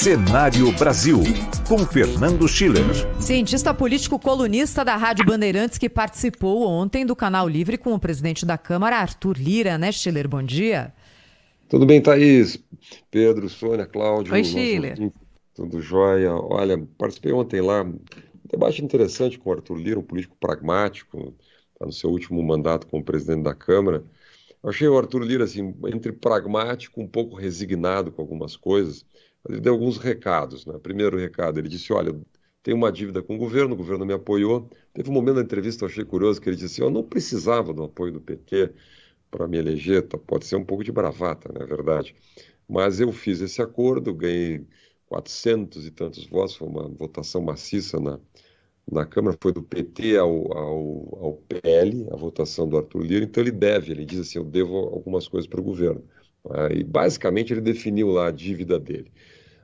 Cenário Brasil, com Fernando Schiller. Cientista político colunista da Rádio Bandeirantes que participou ontem do Canal Livre com o presidente da Câmara, Arthur Lira, né, Schiller? Bom dia. Tudo bem, Thaís? Pedro, Sônia, Cláudio. Oi, Schiller. Tudo jóia. Olha, participei ontem lá, um debate interessante com o Arthur Lira, um político pragmático, está no seu último mandato como presidente da Câmara. Eu achei o Arthur Lira, assim, entre pragmático, um pouco resignado com algumas coisas. Ele deu alguns recados, né? Primeiro recado, ele disse, olha, tenho uma dívida com o governo me apoiou. Teve um momento da entrevista, eu achei curioso, que ele disse, eu não precisava do apoio do PT para me eleger, pode ser um pouco de bravata, não é verdade? Mas eu fiz esse acordo, ganhei 400 e tantos votos, foi uma votação maciça na Câmara, foi do PT ao PL, a votação do Arthur Lira, então ele diz assim, eu devo algumas coisas para o governo. E basicamente ele definiu lá a dívida dele.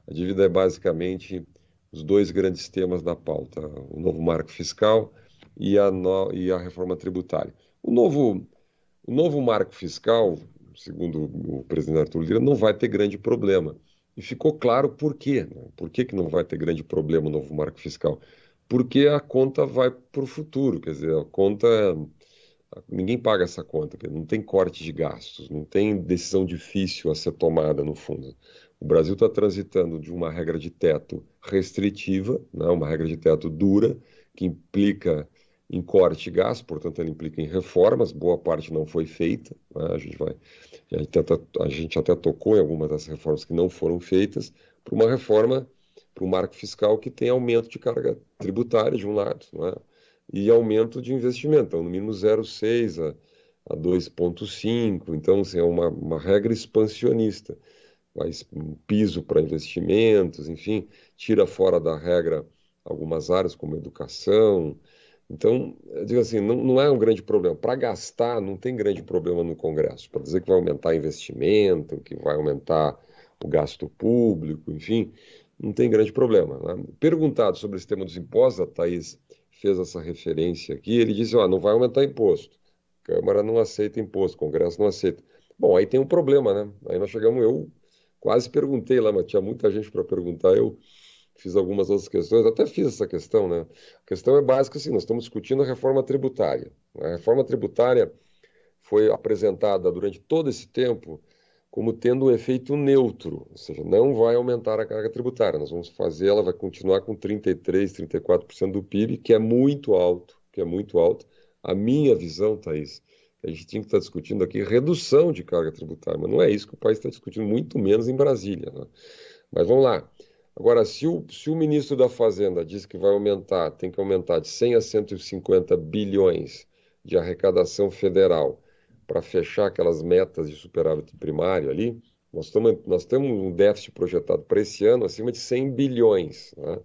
A dívida é basicamente os dois grandes temas da pauta, o novo marco fiscal e a reforma tributária. O novo marco fiscal, segundo o presidente Arthur Lira, não vai ter grande problema. E ficou claro por quê, né? Por que não vai ter grande problema o novo marco fiscal? Porque a conta vai para o futuro, quer dizer, ninguém paga essa conta, não tem corte de gastos, não tem decisão difícil a ser tomada no fundo. O Brasil está transitando de uma regra de teto restritiva, né, uma regra de teto dura, que implica em corte de gastos, portanto, ela implica em reformas, boa parte não foi feita, né, a gente até tocou em algumas das reformas que não foram feitas, para uma reforma, para um marco fiscal que tem aumento de carga tributária, de um lado, né, e aumento de investimento, então, no mínimo 0,6 a 2,5, então, assim, é uma regra expansionista, um piso para investimentos, enfim, tira fora da regra algumas áreas, como educação. Então, eu digo assim, não é um grande problema. Para gastar, não tem grande problema no Congresso. Para dizer que vai aumentar investimento, que vai aumentar o gasto público, enfim, não tem grande problema, né? Perguntado sobre esse tema dos impostos, a Thaís fez essa referência aqui, ele disse, não vai aumentar imposto. A Câmara não aceita imposto, o Congresso não aceita. Bom, aí tem um problema, né? Aí nós chegamos, eu quase perguntei lá, mas tinha muita gente para perguntar, eu fiz algumas outras questões, até fiz essa questão, né? A questão é básica, assim, nós estamos discutindo a reforma tributária. A reforma tributária foi apresentada durante todo esse tempo como tendo um efeito neutro, ou seja, não vai aumentar a carga tributária, nós vamos fazer, ela vai continuar com 33%, 34% do PIB, que é muito alto, A minha visão, Thaís, a gente tinha que estar discutindo aqui redução de carga tributária, mas não é isso que o país está discutindo, muito menos em Brasília, né? Mas vamos lá. Agora, se o ministro da Fazenda diz que vai aumentar, tem que aumentar de 100 a 150 bilhões de arrecadação federal para fechar aquelas metas de superávit primário ali, nós temos um déficit projetado para esse ano acima de 100 bilhões, né?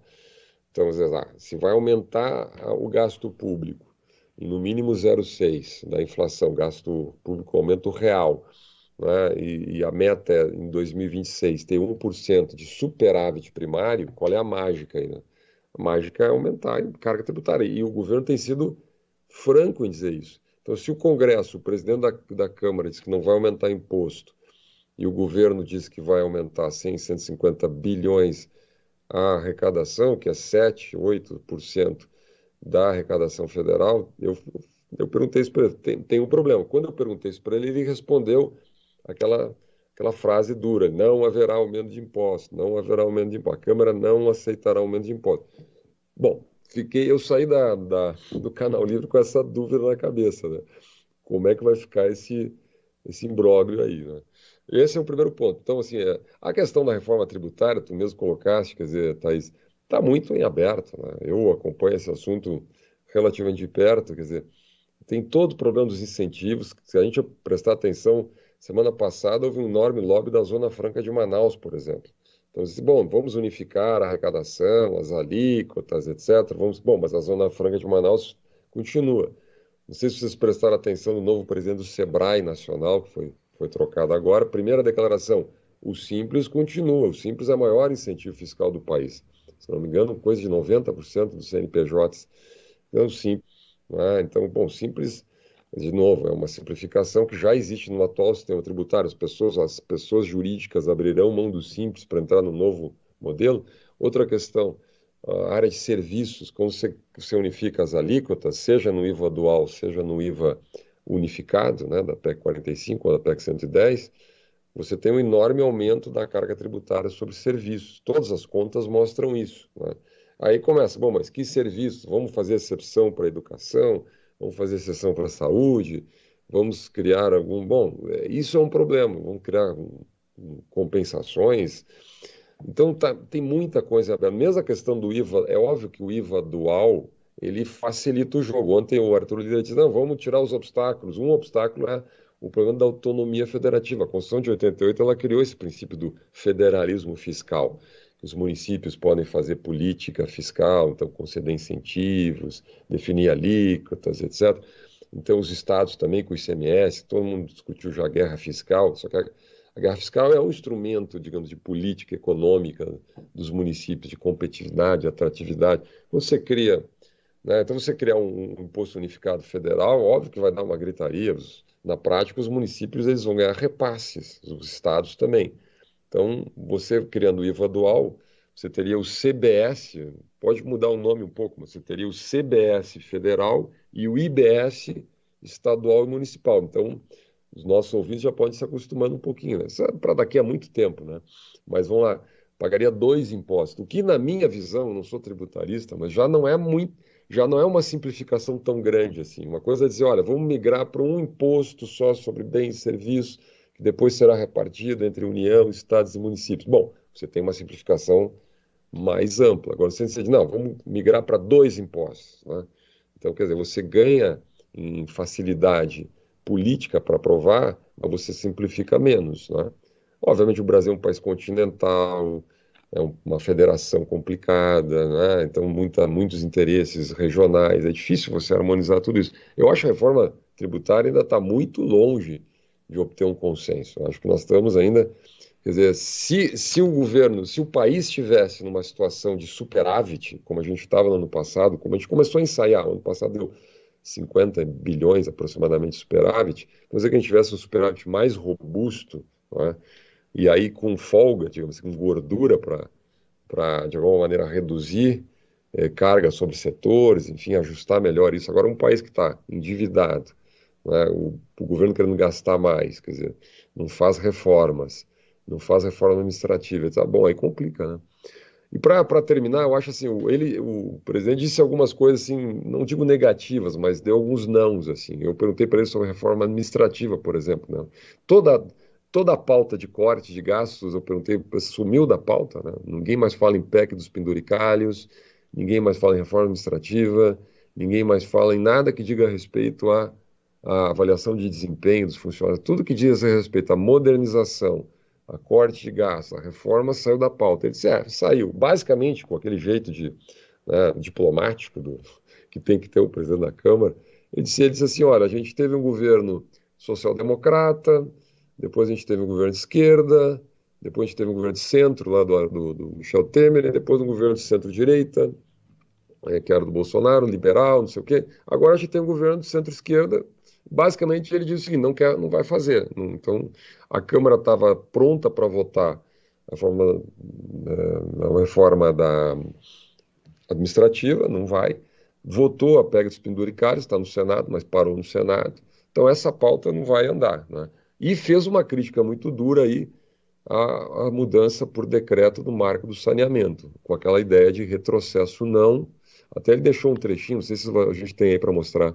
Então, se vai aumentar o gasto público em no mínimo 0,6 da inflação, gasto público aumento real, né? E a meta é, em 2026, ter 1% de superávit primário, qual é a mágica aí, né? A mágica é aumentar a carga tributária. E o governo tem sido franco em dizer isso. Então, se o Congresso, o presidente da Câmara diz que não vai aumentar imposto e o governo diz que vai aumentar 100, 150 bilhões a arrecadação, que é 7, 8% da arrecadação federal, eu perguntei isso para ele, tem um problema. Quando eu perguntei isso para ele, ele respondeu aquela frase dura, não haverá aumento de impostos, não haverá aumento de impostos, a Câmara não aceitará aumento de impostos. Bom, eu saí do Canal Livre com essa dúvida na cabeça, né? Como é que vai ficar esse imbróglio aí, né? Esse é o primeiro ponto. Então, assim, a questão da reforma tributária, tu mesmo colocaste, quer dizer, Thaís, está muito em aberto, né? Eu acompanho esse assunto relativamente de perto, quer dizer, tem todo o problema dos incentivos. Se a gente prestar atenção, semana passada houve um enorme lobby da Zona Franca de Manaus, por exemplo. Então, bom, vamos unificar a arrecadação, as alíquotas, etc. Mas a Zona Franca de Manaus continua. Não sei se vocês prestaram atenção no novo presidente do Sebrae Nacional, que foi trocado agora. Primeira declaração, o Simples continua. O Simples é o maior incentivo fiscal do país. Se não me engano, coisa de 90% dos CNPJs. Então, Simples. Né? Então, bom, Simples, de novo, é uma simplificação que já existe no atual sistema tributário. As pessoas jurídicas abrirão mão do Simples para entrar no novo modelo. Outra questão, a área de serviços, quando você unifica as alíquotas, seja no IVA dual, seja no IVA unificado, né, da PEC 45 ou da PEC 110, você tem um enorme aumento da carga tributária sobre serviços. Todas as contas mostram isso, né? Aí começa, bom, mas que serviços? Vamos fazer exceção para a educação? Vamos fazer exceção para a saúde? Vamos criar algum... Bom, isso é um problema. Vamos criar compensações. Então, tem muita coisa aberta. Mesmo a questão do IVA, é óbvio que o IVA dual, ele facilita o jogo. Ontem o Arthur Lira disse, não, vamos tirar os obstáculos. Um obstáculo é o problema da autonomia federativa. A Constituição de 88, ela criou esse princípio do federalismo fiscal. Os municípios podem fazer política fiscal, então conceder incentivos, definir alíquotas, etc. Então os estados também com o ICMS, todo mundo discutiu já a guerra fiscal, só que a guerra fiscal é um instrumento, digamos, de política econômica dos municípios, de competitividade, atratividade. Você cria, né, então você criar um imposto unificado federal, óbvio que vai dar uma gritaria. Na prática, os municípios eles vão ganhar repasses, os estados também. Então, você criando o IVA dual, você teria o CBS, pode mudar o nome um pouco, mas você teria o CBS federal e o IBS estadual e municipal. Então, os nossos ouvintes já podem se acostumando um pouquinho, né? Isso é para daqui a muito tempo, né? Mas vamos lá, pagaria 2 impostos, o que na minha visão, eu não sou tributarista, mas já não é uma simplificação tão grande assim. Uma coisa é dizer, olha, vamos migrar para um imposto só sobre bens e serviços, que depois será repartido entre União, estados e municípios. Bom, você tem uma simplificação mais ampla. Agora, você diz, não, vamos migrar para 2 impostos, né? Então, quer dizer, você ganha em facilidade política para aprovar, mas você simplifica menos, né? Obviamente, o Brasil é um país continental, é uma federação complicada, né? Então, muitos interesses regionais, é difícil você harmonizar tudo isso. Eu acho que a reforma tributária ainda está muito longe de obter um consenso. Eu acho que nós estamos ainda, quer dizer, se o governo, se o país estivesse numa situação de superávit, como a gente estava no ano passado, como a gente começou a ensaiar, ano passado deu 50 bilhões aproximadamente de superávit, vamos dizer que a gente tivesse um superávit mais robusto, não é? E aí com folga, digamos assim, com gordura para, de alguma maneira, reduzir carga sobre setores, enfim, ajustar melhor isso. Agora, um país que está endividado, né, o governo querendo gastar mais, quer dizer, não faz reformas, não faz reforma administrativa, tá bom, aí complica, né? E para terminar, eu acho assim, o presidente disse algumas coisas assim, não digo negativas, mas deu alguns nãos, assim. Eu perguntei para ele sobre reforma administrativa, por exemplo, né? Toda a pauta de corte de gastos, eu perguntei, sumiu da pauta, né? Ninguém mais fala em PEC dos penduricalhos, ninguém mais fala em reforma administrativa, ninguém mais fala em nada que diga respeito à avaliação de desempenho dos funcionários. Tudo que diz respeito à modernização, a corte de gastos, a reforma saiu da pauta. Ele disse, saiu. Basicamente, com aquele jeito diplomático que tem que ter o presidente da Câmara, ele disse assim, olha, a gente teve um governo social-democrata, depois a gente teve um governo de esquerda, depois a gente teve um governo de centro, lá do Michel Temer, e depois um governo de centro-direita, que era do Bolsonaro, liberal, não sei o quê. Agora a gente tem um governo de centro-esquerda. Basicamente, ele disse o seguinte, não vai fazer. Então, a Câmara estava pronta para votar a reforma administrativa, não vai. Votou a PEC dos penduricalhos, está no Senado, mas parou no Senado. Então, essa pauta não vai andar, né? E fez uma crítica muito dura aí à mudança por decreto do marco do saneamento, com aquela ideia de retrocesso não. Até ele deixou um trechinho, não sei se a gente tem aí para mostrar.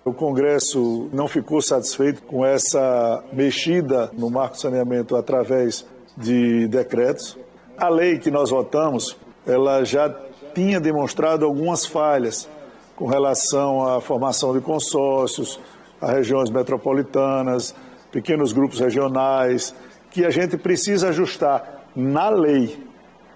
O Congresso não ficou satisfeito com essa mexida no marco do saneamento através de decretos. A lei que nós votamos, ela já tinha demonstrado algumas falhas com relação à formação de consórcios, a regiões metropolitanas, pequenos grupos regionais, que a gente precisa ajustar na lei.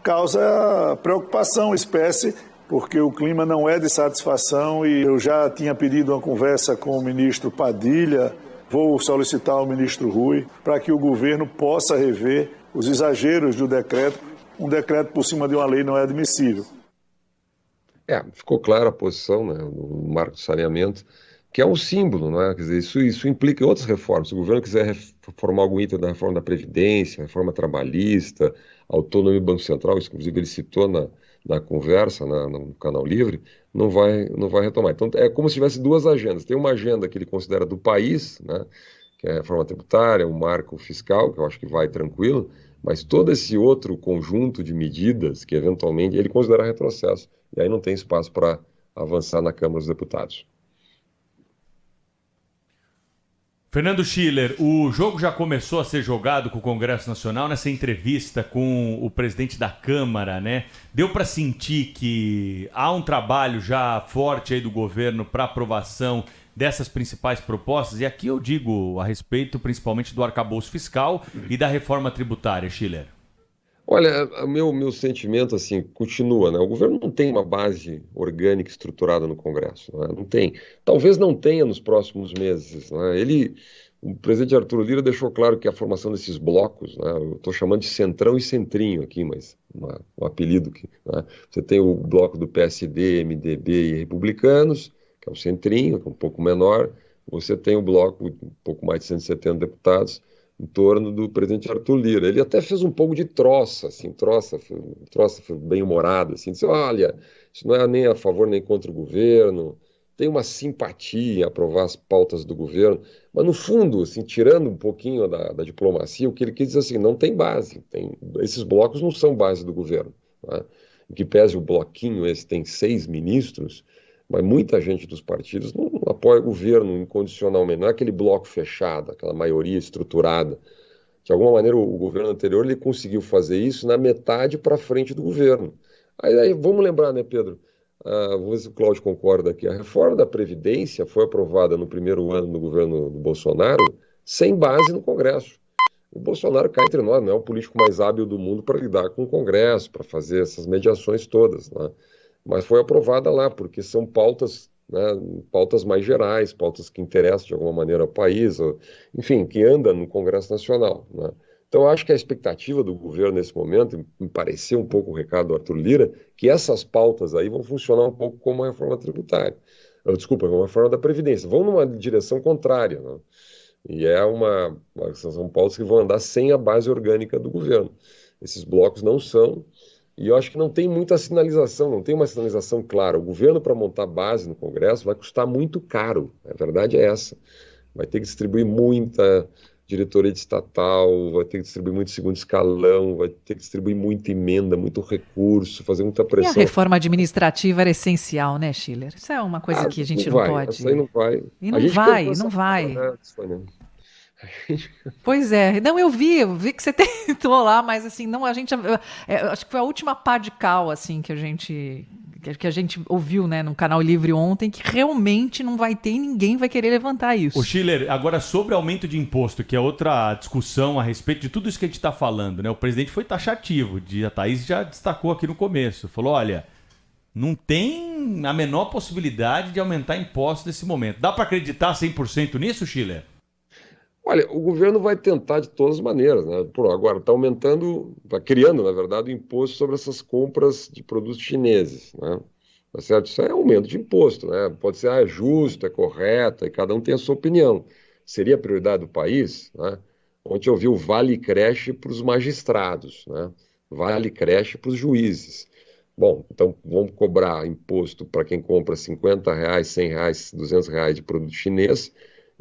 Causa preocupação, espécie, porque o clima não é de satisfação e eu já tinha pedido uma conversa com o ministro Padilha, vou solicitar ao ministro Rui, para que o governo possa rever os exageros do decreto. Um decreto por cima de uma lei não é admissível. Ficou clara a posição, né, no marco do saneamento, que é um símbolo, não é? Quer dizer, isso implica outras reformas. Se o governo quiser reformar algum item da reforma da Previdência, reforma trabalhista, autonomia do Banco Central, isso inclusive ele citou na conversa, no Canal Livre, não vai retomar. Então é como se tivesse duas agendas. Tem uma agenda que ele considera do país, né, que é a reforma tributária, o marco fiscal, que eu acho que vai tranquilo, mas todo esse outro conjunto de medidas que eventualmente ele considera retrocesso. E aí não tem espaço para avançar na Câmara dos Deputados. Fernando Schiller, o jogo já começou a ser jogado com o Congresso Nacional nessa entrevista com o presidente da Câmara, né? Deu para sentir que há um trabalho já forte aí do governo para aprovação dessas principais propostas? E aqui eu digo a respeito principalmente do arcabouço fiscal e da reforma tributária, Schiller. Olha, o meu sentimento assim continua, né? O governo não tem uma base orgânica estruturada no Congresso, né? Não tem. Talvez não tenha nos próximos meses, né? O presidente Arthur Lira deixou claro que a formação desses blocos, né? Eu estou chamando de centrão e centrinho aqui, mas um apelido que, né? Você tem o bloco do PSD, MDB e Republicanos, que é o centrinho, que é um pouco menor. Você tem o bloco, um pouco mais de 170 deputados, em torno do presidente Arthur Lira. Ele até fez um pouco de troça foi bem-humorado, assim, disse, olha, isso não é nem a favor nem contra o governo, tem uma simpatia em aprovar as pautas do governo, mas no fundo, assim, tirando um pouquinho da diplomacia, o que ele quis dizer assim, não tem base, esses blocos não são base do governo, né? Em que pese o bloquinho, esse tem 6 ministros, mas muita gente dos partidos não apoia o governo incondicionalmente. Não é aquele bloco fechado, aquela maioria estruturada. De alguma maneira, o governo anterior ele conseguiu fazer isso na metade para frente do governo. Aí vamos lembrar, né, Pedro? Vamos ver se o Cláudio concorda aqui. A reforma da Previdência foi aprovada no primeiro ano do governo do Bolsonaro sem base no Congresso. O Bolsonaro, cá entre nós, não é o político mais hábil do mundo para lidar com o Congresso, para fazer essas mediações todas, né? Mas foi aprovada lá, porque são pautas, né, pautas mais gerais, pautas que interessam de alguma maneira ao país, enfim, que anda no Congresso Nacional, né? Então, eu acho que a expectativa do governo nesse momento, me pareceu um pouco o recado do Arthur Lira, que essas pautas aí vão funcionar um pouco como a reforma tributária. Como a reforma da Previdência. Vão numa direção contrária, né? E são pautas que vão andar sem a base orgânica do governo. Esses blocos não são. E eu acho que não tem muita sinalização, não tem uma sinalização clara. O governo, para montar base no Congresso, vai custar muito caro. A verdade é essa. Vai ter que distribuir muita diretoria de estatal, vai ter que distribuir muito segundo escalão, vai ter que distribuir muita emenda, muito recurso, fazer muita pressão. E a reforma administrativa era essencial, né, Schiller? Isso é uma coisa que a gente não pode... Essa aí não vai. E não vai. Pois é, não, eu vi que você tentou lá, mas assim, não, acho que foi a última pá de cal, assim, que a gente ouviu, né, no Canal Livre ontem, que realmente não vai ter e ninguém vai querer levantar isso. O Schiller, agora sobre aumento de imposto, que é outra discussão a respeito de tudo isso que a gente está falando, né, o presidente foi taxativo, a Thaís já destacou aqui no começo, falou, olha, não tem a menor possibilidade de aumentar impostos nesse momento. Dá para acreditar 100% nisso, Schiller? Olha, o governo vai tentar de todas as maneiras, né? Agora está criando, na verdade, o imposto sobre essas compras de produtos chineses, né? Tá certo? Isso é aumento de imposto, né? Pode ser é justo, é correto, e cada um tem a sua opinião. Seria a prioridade do país, né? Ontem eu vi o vale creche para os magistrados, né? Vale creche para os juízes. Bom, então vamos cobrar imposto para quem compra R$50, R$100, R$200 de produto chinês,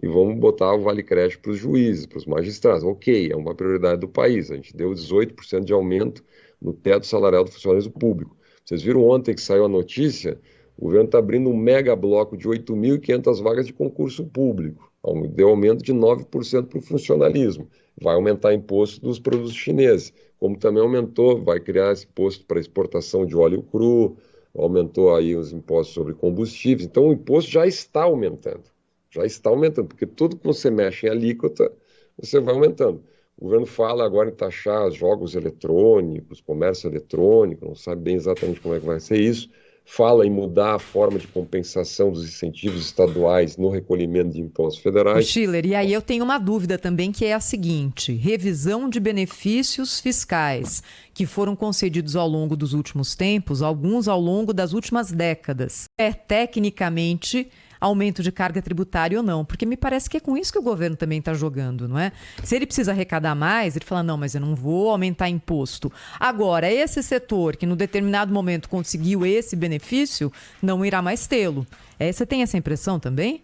e vamos botar o Vale Creche para os juízes, para os magistrados. Ok, é uma prioridade do país. A gente deu 18% de aumento no teto salarial do funcionário público. Vocês viram ontem que saiu a notícia? O governo está abrindo um mega bloco de 8.500 vagas de concurso público. Deu aumento de 9% para o funcionalismo. Vai aumentar imposto dos produtos chineses. Como também aumentou, vai criar esse imposto para exportação de óleo cru, aumentou aí os impostos sobre combustíveis. Então o imposto já está aumentando. Já está aumentando, porque tudo que você mexe em alíquota, você vai aumentando. O governo fala agora em taxar jogos eletrônicos, comércio eletrônico, não sabe bem exatamente como é que vai ser isso. Fala em mudar a forma de compensação dos incentivos estaduais no recolhimento de impostos federais. Schiller, e aí eu tenho uma dúvida também, que é a seguinte: revisão de benefícios fiscais que foram concedidos ao longo dos últimos tempos, alguns ao longo das últimas décadas. É tecnicamente aumento de carga tributária ou não, porque me parece que é com isso que o governo também está jogando, não é? Se ele precisa arrecadar mais, ele fala, não, mas eu não vou aumentar imposto. Agora, esse setor que no determinado momento conseguiu esse benefício, não irá mais tê-lo. Você tem essa impressão também?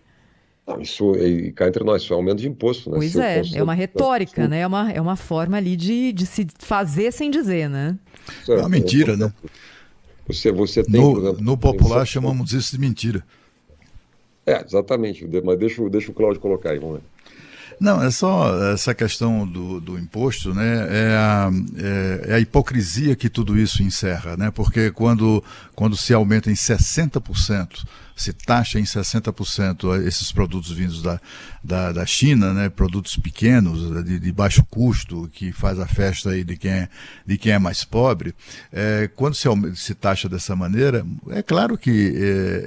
Não, isso, e cá entre nós, isso é aumento de imposto, né? Pois é uma retórica, né? É uma forma ali de se fazer sem dizer, né? É uma mentira, né? Você tem, por exemplo, no popular chamamos isso de mentira. Exatamente, mas deixa o Cláudio colocar aí, vamos ver. Não, é só essa questão do imposto, né? É a hipocrisia que tudo isso encerra, né? Porque quando se aumenta em 60%, se taxa em 60% esses produtos vindos da China, né? Produtos pequenos, de baixo custo, que faz a festa aí de quem é mais pobre, quando se taxa dessa maneira, é claro que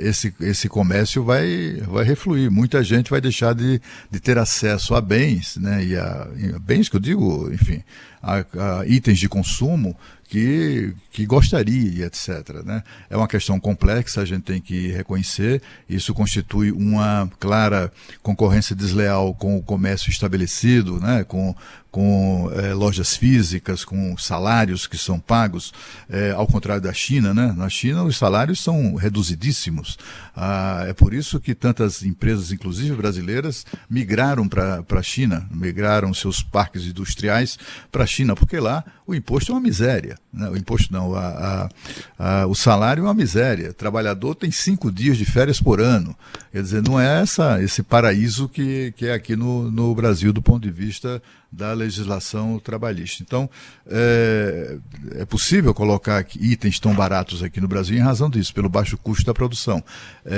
esse comércio vai refluir. Muita gente vai deixar de ter acesso a bens, né? E a bens que eu digo, enfim, a itens de consumo que gostaria e etc. Né? É uma questão complexa, a gente tem que reconhecer. Isso constitui uma clara concorrência desleal com o comércio estabelecido, né? com lojas físicas, com salários que são pagos, ao contrário da China, né? Na China os salários são reduzidíssimos. É por isso que tantas empresas, inclusive brasileiras, migraram para a China, migraram seus parques industriais para a China, porque lá o imposto é uma miséria. Né? O imposto não, o salário é uma miséria. O trabalhador tem 5 dias de férias por ano. Quer dizer, não é esse paraíso que é aqui no Brasil do ponto de vista da legislação trabalhista. Então, é possível colocar itens tão baratos aqui no Brasil em razão disso, pelo baixo custo da produção.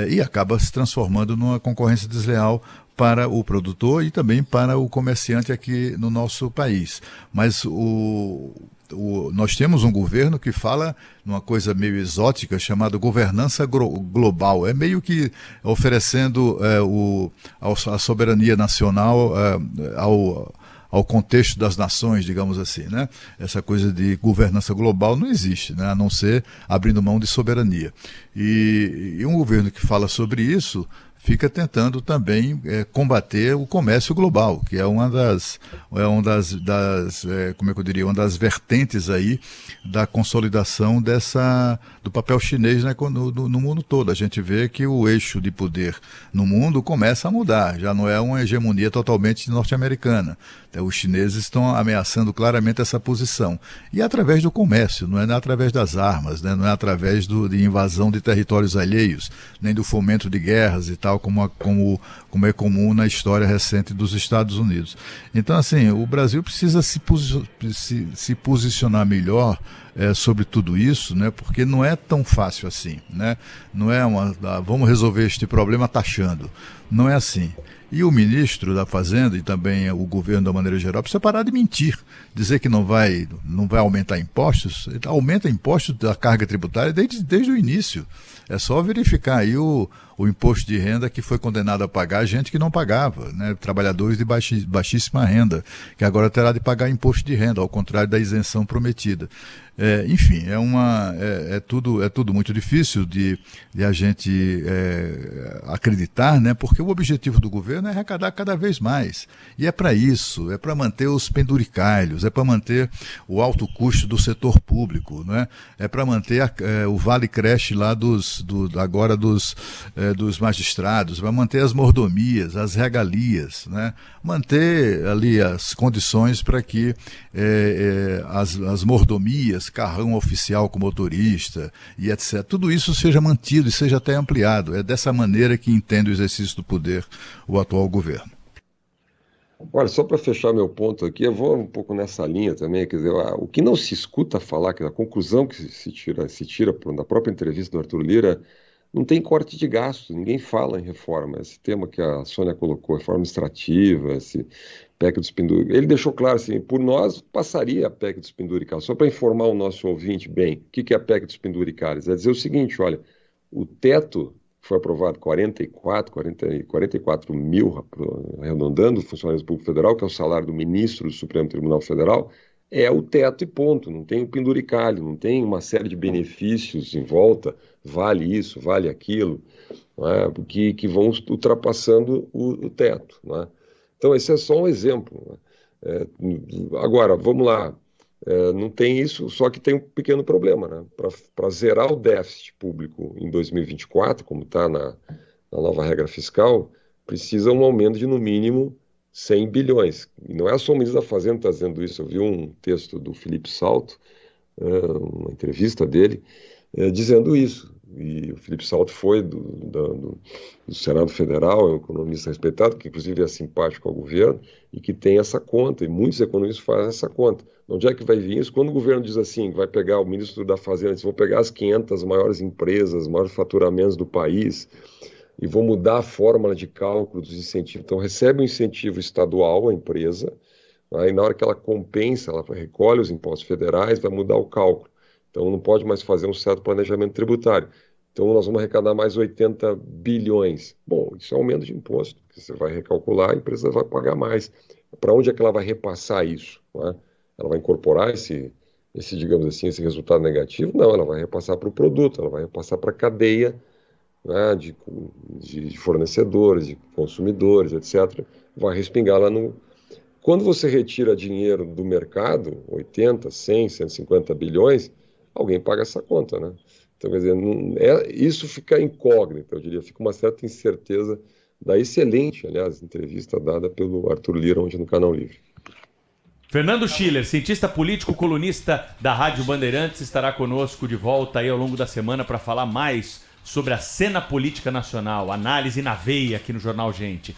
E acaba se transformando numa concorrência desleal para o produtor e também para o comerciante aqui no nosso país. Mas nós temos um governo que fala numa coisa meio exótica chamada governança global. É meio que oferecendo a soberania nacional ao contexto das nações, digamos assim, né? Essa coisa de governança global não existe, né? A não ser abrindo mão de soberania. E um governo que fala sobre isso fica tentando também combater o comércio global, que é uma das como é que eu diria, uma das vertentes aí da consolidação do papel chinês, né, no mundo todo. A gente vê que o eixo de poder no mundo começa a mudar, já não é uma hegemonia totalmente norte-americana. Os chineses estão ameaçando claramente essa posição. E é através do comércio, não é através das armas, né, não é através de invasão de territórios alheios, nem do fomento de guerras e tal, como é comum na história recente dos Estados Unidos. Então, assim, o Brasil precisa se posicionar melhor sobre tudo isso, né? Porque não é tão fácil assim, né? Não é vamos resolver este problema taxando. Não é assim. E o ministro da Fazenda e também o governo da maneira geral precisa parar de mentir, dizer que não vai aumentar impostos. Aumenta impostos da carga tributária desde o início. É só verificar aí o imposto de renda que foi condenado a pagar gente que não pagava, né? Trabalhadores de baixíssima renda, que agora terá de pagar imposto de renda, ao contrário da isenção prometida. Enfim, é tudo muito difícil de a gente acreditar, né? Porque o objetivo do governo é arrecadar cada vez mais. E é para isso, é para manter os penduricalhos, é para manter o alto custo do setor público, né? É para manter o vale creche lá dos magistrados, vai manter as mordomias, as regalias, né? Manter ali as condições para que as mordomias, carrão oficial com motorista e etc., tudo isso seja mantido e seja até ampliado. É dessa maneira que entende o exercício do poder o atual governo. Olha, só para fechar meu ponto aqui, eu vou um pouco nessa linha também, quer dizer, o que não se escuta falar, que a conclusão que se tira da própria entrevista do Arthur Lira, não tem corte de gasto, ninguém fala em reforma. Esse tema que a Sônia colocou, reforma administrativa, esse PEC dos penduricalhos, ele deixou claro assim, por nós passaria a PEC dos penduricalhos. Só para informar o nosso ouvinte bem, o que é a PEC dos penduricalhos? É dizer o seguinte, olha, o teto foi aprovado 44 mil, arredondando, funcionários públicos federal, que é o salário do ministro do Supremo Tribunal Federal, é o teto e ponto, não tem o penduricalho, não tem uma série de benefícios em volta, vale isso, vale aquilo. não é? que vão ultrapassando o teto. Não é? Então, esse é só um exemplo. Não é? Agora, vamos lá. Não tem isso, só que tem um pequeno problema. Né? Para zerar o déficit público em 2024, como está na nova regra fiscal, precisa um aumento de, no mínimo, 100 bilhões. E não é só o ministro da Fazenda que está dizendo isso. Eu vi um texto do Felipe Salto, uma entrevista dele, dizendo isso. E o Felipe Salto foi do Senado Federal, é um economista respeitado, que inclusive é simpático ao governo, e que tem essa conta, e muitos economistas fazem essa conta. Onde é que vai vir isso? Quando o governo diz assim, vai pegar o ministro da Fazenda, diz, vou pegar as 500 maiores empresas, maiores faturamentos do país, e vou mudar a fórmula de cálculo dos incentivos. Então, recebe um incentivo estadual, a empresa, aí na hora que ela compensa, ela recolhe os impostos federais, vai mudar o cálculo. Então, não pode mais fazer um certo planejamento tributário. Então, nós vamos arrecadar mais 80 bilhões. Bom, isso é aumento de imposto, porque você vai recalcular, a empresa vai pagar mais. Para onde é que ela vai repassar isso? Não é? Ela vai incorporar digamos assim, esse resultado negativo? Não, ela vai repassar para o produto, ela vai repassar para a cadeia, né, de fornecedores, de consumidores, etc. Vai respingar lá no... Quando você retira dinheiro do mercado, 80, 100, 150 bilhões, alguém paga essa conta, né? Então, quer dizer, isso fica incógnito, eu diria, fica uma certa incerteza da excelente, aliás, entrevista dada pelo Arthur Lira ontem no Canal Livre. Fernando Schiller, cientista político, colunista da Rádio Bandeirantes, estará conosco de volta aí ao longo da semana para falar mais sobre a cena política nacional, análise na veia aqui no Jornal Gente.